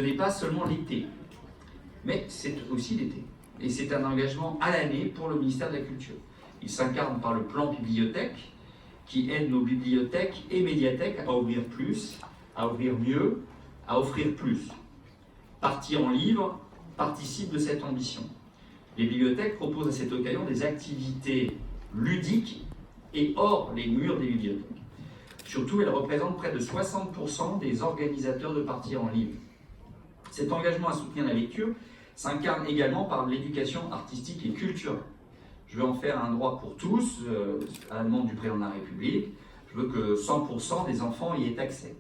n'est pas seulement l'été, mais c'est aussi l'été. Et c'est un engagement à l'année pour le ministère de la Culture. Il s'incarne par le plan bibliothèque, qui aide nos bibliothèques et médiathèques à ouvrir plus, à ouvrir mieux, à offrir plus. Partir en livre participe de cette ambition. Les bibliothèques proposent à cette occasion des activités ludiques et hors les murs des bibliothèques. Surtout, elles représentent près de 60% des organisateurs de partir en livre. Cet engagement à soutenir la lecture s'incarne également par l'éducation artistique et culturelle. Je veux en faire un droit pour tous, à la demande du président de la République. Je veux que 100% des enfants y aient accès.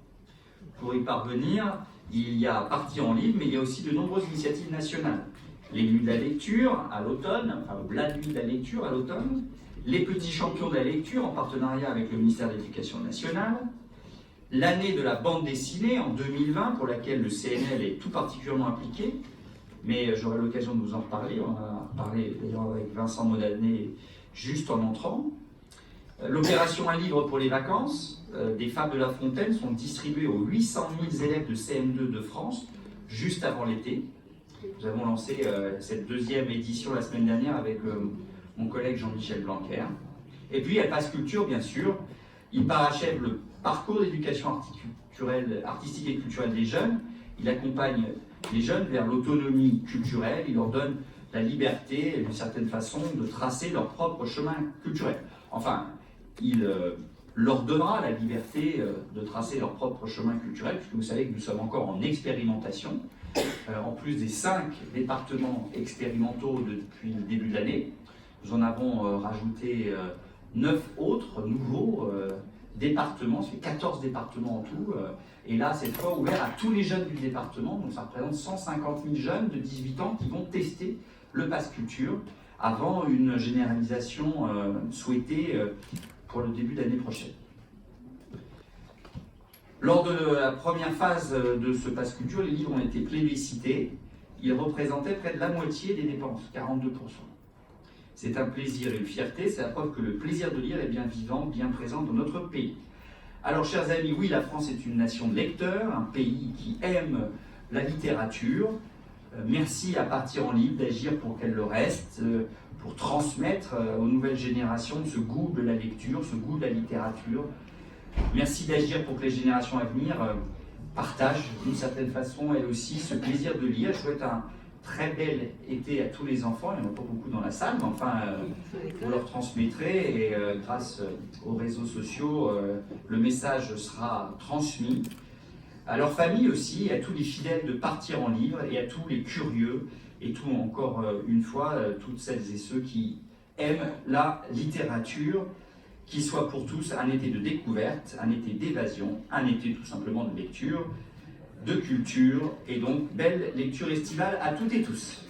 Pour y parvenir, il y a Partir en livre, mais il y a aussi de nombreuses initiatives nationales. Les Nuits de la lecture à l'automne, enfin la Nuit de la lecture à l'automne, les Petits champions de la lecture en partenariat avec le ministère de l'Éducation nationale, l'année de la bande dessinée en 2020, pour laquelle le CNL est tout particulièrement impliqué, mais j'aurai l'occasion de vous en reparler. On a parlé d'ailleurs avec Vincent Modanet juste en entrant. L'opération Un livre pour les vacances des Fables de La Fontaine sont distribuées aux 800 000 élèves de CM2 de France juste avant l'été. Nous avons lancé cette deuxième édition la semaine dernière avec mon collègue Jean-Michel Blanquer. Et puis, il y a Pass Culture, bien sûr. Il parachève le parcours d'éducation artistique et culturelle des jeunes. Il accompagne les jeunes vers l'autonomie culturelle. Il leur donne la liberté, d'une certaine façon, de tracer leur propre chemin culturel. Enfin, il leur donnera la liberté de tracer leur propre chemin culturel, puisque vous savez que nous sommes encore en expérimentation, en plus des 5 départements expérimentaux depuis le début de l'année. Nous en avons rajouté 9 autres nouveaux départements, c'est 14 départements en tout, et là, cette fois, ouvert à tous les jeunes du département, donc ça représente 150 000 jeunes de 18 ans qui vont tester le Pass Culture avant une généralisation souhaitée pour le début d'année prochaine. Lors de la première phase de ce Pass Culture, les livres ont été plébiscités. Ils représentaient près de la moitié des dépenses, 42%. C'est un plaisir et une fierté, c'est la preuve que le plaisir de lire est bien vivant, bien présent dans notre pays. Alors, chers amis, oui, la France est une nation de lecteurs, un pays qui aime la littérature. Merci à Partir en livre d'agir pour qu'elle le reste, pour transmettre aux nouvelles générations ce goût de la lecture, ce goût de la littérature. Merci d'agir pour que les générations à venir partagent d'une certaine façon, elles aussi, ce plaisir de lire. Je souhaite un très bel été à tous les enfants. Il n'y en a pas beaucoup dans la salle, mais enfin, vous leur transmettrez et grâce aux réseaux sociaux, le message sera transmis. À leur famille aussi, à tous les fidèles de Partir en livre et à tous les curieux et tout encore une fois, toutes celles et ceux qui aiment la littérature, qu'il soit pour tous un été de découverte, un été d'évasion, un été tout simplement de lecture, de culture et donc belle lecture estivale à toutes et tous.